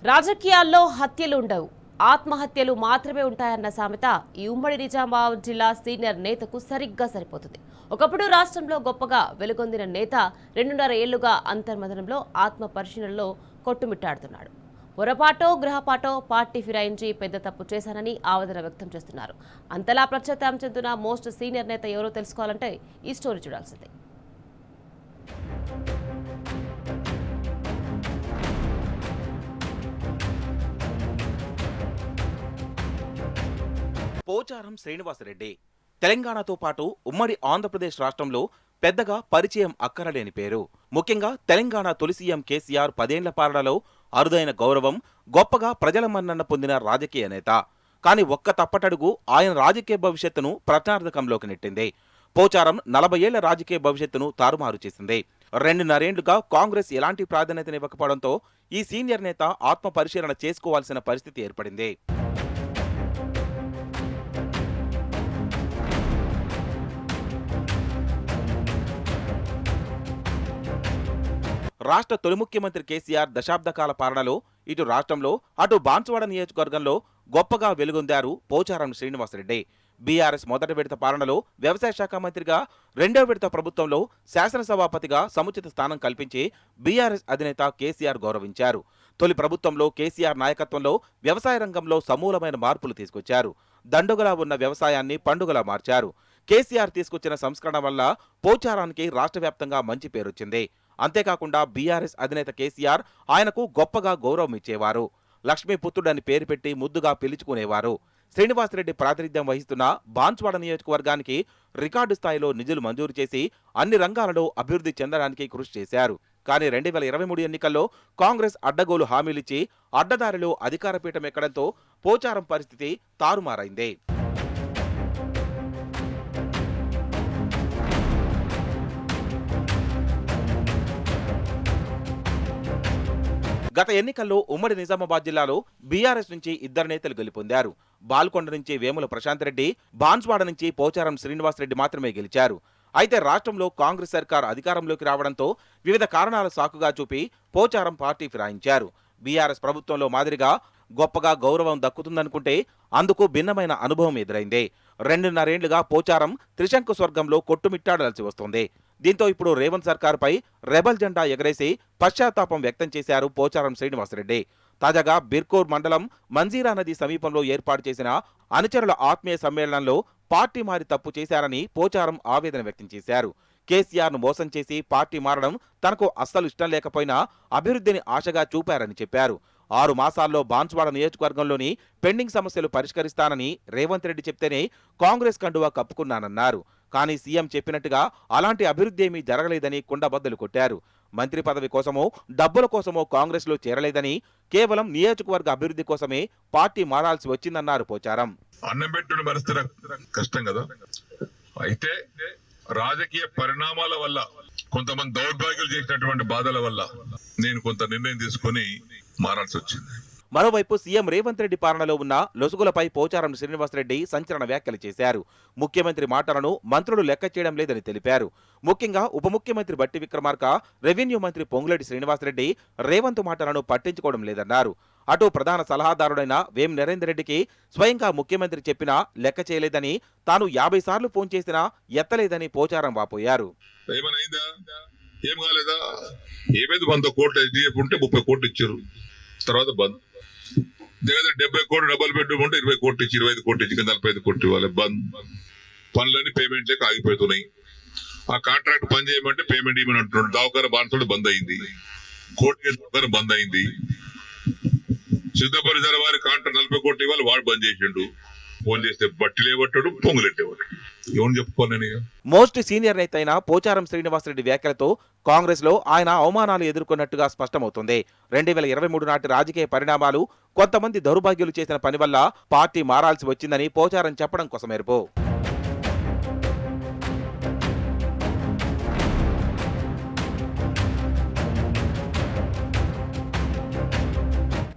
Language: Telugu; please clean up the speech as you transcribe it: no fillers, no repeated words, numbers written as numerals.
రాజకీయాల్లో హత్యలు ఉండవు, ఆత్మహత్యలు మాత్రమే ఉంటాయన్న సామెత ఈ ఉమ్మడి నిజామాబాద్ జిల్లా సీనియర్ నేతకు సరిగ్గా సరిపోతుంది. ఒకప్పుడు రాష్ట్రంలో గొప్పగా వెలుగొందిన నేత 2.5 ఏళ్లుగా అంతర్మదనంలో ఆత్మ పరిశీలనలో కొట్టుమిట్టాడుతున్నాడు. పొరపాటో గృహపాటో పార్టీ ఫిరాయించి పెద్ద తప్పు చేశానని ఆవేదన వ్యక్తం చేస్తున్నారు. అంతలా ప్రత్యేకం చెందుతున్న మోస్ట్ సీనియర్ నేత ఎవరో తెలుసుకోవాలంటే ఈ స్టోరీ చూడాల్సిందే. పోచారం శ్రీనివాసరెడ్డి తెలంగాణతో పాటు ఉమ్మడి ఆంధ్రప్రదేశ్ రాష్ట్రంలో పెద్దగా పరిచయం అక్కరలేని పేరు. ముఖ్యంగా తెలంగాణ తొలి సీఎం కేసీఆర్ 10 ఏళ్ల పాలనలో అరుదైన గౌరవం, గొప్పగా ప్రజల మన్నన పొందిన రాజకీయ నేత. కానీ ఒక్క తప్పటడుగు ఆయన రాజకీయ భవిష్యత్తును ప్రశ్నార్థకంలోకి నెట్టింది. పోచారం 40 ఏళ్ల రాజకీయ భవిష్యత్తును తారుమారు చేసింది. 2.5 ఏళ్లుగా కాంగ్రెస్ ఎలాంటి ప్రాధాన్యతనివ్వకపోవడంతో ఈ సీనియర్ నేత ఆత్మ పరిశీలన చేసుకోవాల్సిన పరిస్థితి ఏర్పడింది. రాష్ట్ర తొలి ముఖ్యమంత్రి కేసీఆర్ దశాబ్దకాల పాలనలో ఇటు రాష్ట్రంలో అటు బాన్సువాడ నియోజకవర్గంలో గొప్పగా వెలుగొందారు పోచారం శ్రీనివాసరెడ్డి. బీఆర్ఎస్ మొదటి విడత పాలనలో వ్యవసాయ శాఖ మంత్రిగా, రెండో విడత ప్రభుత్వంలో శాసనసభాపతిగా సముచిత స్థానం కల్పించి బీఆర్ఎస్ అధినేత కేసీఆర్ గౌరవించారు. తొలి ప్రభుత్వంలో కేసీఆర్ నాయకత్వంలో వ్యవసాయ రంగంలో సమూలమైన మార్పులు తీసుకొచ్చారు. దండుగలా ఉన్న వ్యవసాయాన్ని పండుగలా మార్చారు. కేసీఆర్ తీసుకొచ్చిన సంస్కరణ వల్ల పోచారానికి రాష్ట్ర వ్యాప్తంగా మంచి పేరొచ్చింది. అంతేకాకుండా బీఆర్ఎస్ అధినేత కేసీఆర్ ఆయనకు గొప్పగా గౌరవం ఇచ్చేవారు. లక్ష్మీపుత్రుడని పేరు పెట్టి ముద్దుగా పిలుచుకునేవారు. శ్రీనివాసరెడ్డి ప్రాతినిధ్యం వహిస్తున్న బాన్సువాడ నియోజకవర్గానికి రికార్డు స్థాయిలో నిధులు మంజూరు చేసి అన్ని రంగాలలో అభివృద్ధి చెందడానికి కృషి చేశారు. కానీ 2023 ఎన్నికల్లో కాంగ్రెస్ అడ్డగోలు హామీలిచ్చి అడ్డదారిలో అధికార పీఠం ఎక్కడంతో పోచారం పరిస్థితి తారుమారైంది. గత ఎన్నికల్లో ఉమ్మడి నిజామాబాద్ జిల్లాలో బీఆర్ఎస్ నుంచి 2 నేతలు గెలుపొందారు. బాల్కొండ నుంచి వేముల ప్రశాంత్ రెడ్డి, బాన్సువాడ నుంచి పోచారం శ్రీనివాసరెడ్డి మాత్రమే గెలిచారు. అయితే రాష్ట్రంలో కాంగ్రెస్ సర్కార్ అధికారంలోకి రావడంతో వివిధ కారణాల సాకుగా చూపి పోచారం పార్టీ ఫిరాయించారు. బీఆర్ఎస్ ప్రభుత్వంలో మాదిరిగా గొప్పగా గౌరవం దక్కుతుందనుకుంటే అందుకు భిన్నమైన అనుభవం ఎదురైంది. 2.5 ఏళ్లుగా పోచారం త్రిశంకు స్వర్గంలో కొట్టుమిట్టాడాల్సి వస్తోంది. దీంతో ఇప్పుడు రేవంత్ సర్కార్పై రెబల్ జెండా ఎగరేసి పశ్చాత్తాపం వ్యక్తం చేశారు పోచారం శ్రీనివాసరెడ్డి. తాజాగా బిర్కూర్ మండలం మంజీరా నది సమీపంలో ఏర్పాటు చేసిన అనుచరుల ఆత్మీయ సమ్మేళనంలో పార్టీ మారి తప్పు చేశారని పోచారం ఆవేదన వ్యక్తం చేశారు. కేసీఆర్ను మోసం చేసి పార్టీ మారడం తనకు అస్సలు ఇష్టం లేకపోయినా అభివృద్ధిని ఆశగా చూపారని చెప్పారు. 6 మాసాల్లో బాన్సువాడ నియోజకవర్గంలోని పెండింగ్ సమస్యలు పరిష్కరిస్తానని రేవంత్ రెడ్డి చెప్తేనే కాంగ్రెస్ కండువా కప్పుకున్నానన్నారు. కానీ సీఎం చెప్పినట్టుగా అలాంటి అభివృద్ధి ఏమీ జరగలేదని కుండబద్దలు కొట్టారు. మంత్రి పదవి కోసమో డబ్బుల కోసమో కాంగ్రెస్లో చేరలేదని, కేవలం నియోజకవర్గ అభివృద్ధి కోసమే పార్టీ మారాల్సి వచ్చిందన్నారు పోచారం. అన్నం పెట్టుకుని పరిస్థితి కష్టం కదా. అయితే రాజకీయ పరిణామాల వల్ల, కొంతమంది దౌర్భాగ్యులు చేసినటువంటి బాధల వల్ల నేను కొంత నిర్ణయం తీసుకుని మారాల్సి వచ్చింది. మరోవైపు సీఎం రేవంత్ రెడ్డి పాలనలో ఉన్న లొసుగులపై పోచారం శ్రీనివాసరెడ్డి సంచలన వ్యాఖ్యలు చేశారు. ముఖ్యమంత్రి మాటలను మంత్రులు లెక్క చేయడం లేదని తెలిపారు. ముఖ్యంగా ఉప ముఖ్యమంత్రి బట్టి విక్రమార్క, రెవెన్యూ మంత్రి పొంగులేటి శ్రీనివాసరెడ్డి రేవంత్ మాటలను పట్టించుకోవడం లేదన్నారు. అటు ప్రధాన సలహాదారుడైన వేం నరేందర్ రెడ్డికి స్వయంగా ముఖ్యమంత్రి చెప్పినా లెక్క చేయలేదని, తాను 50 సార్లు ఫోన్ చేసినా ఎత్తలేదని పోచారం వాపోయారు. ఏం కాలేదా? ఏమైంది? 100 కోట్లు ఎస్డీఎఫ్ ఉంటే 30 కోట్లు ఇచ్చారు. తర్వాత బంద్. దగ్గర 70 కోట్లు డబుల్ బెడ్రూమ్ ఉంటే 20 కోట్లు ఇచ్చి, 25 కోట్లు ఇచ్చి, 45 కోట్లు ఇవ్వాలి. బంద్. పనులన్నీ పేమెంట్ లేక ఆగిపోతున్నాయి. ఆ కాంట్రాక్ట్ పని చేయమంటే పేమెంట్ ఇవ్వని అంటున్నాడు. దావకార బాన్సుడు బంద్ అయింది. కోర్టు బంద్ అయింది. సిద్ధపరిసర వారి కాంట్రాక్ట్ 40 కోట్లు ఇవ్వాలి, వాడు బంద్ చేసిండు. ఫోన్ చేస్తే బట్టిలేబట్టాడు, పొంగులెట్టేవాడు. ఎవరు చెప్పుకోలేని. మోస్ట్ సీనియర్ నేత అయిన పోచారం శ్రీనివాసరెడ్డి వ్యాఖ్యలతో కాంగ్రెస్ లో ఆయన అవమానాలు ఎదుర్కొన్నట్టుగా స్పష్టమవుతుంది. 2023 నాటి రాజకీయ పరిణామాలు, కొంతమంది దౌర్భాగ్యులు చేసిన పని వల్ల పార్టీ మారాల్సి వచ్చిందని పోచారం చెప్పడం కోసమేర్పు.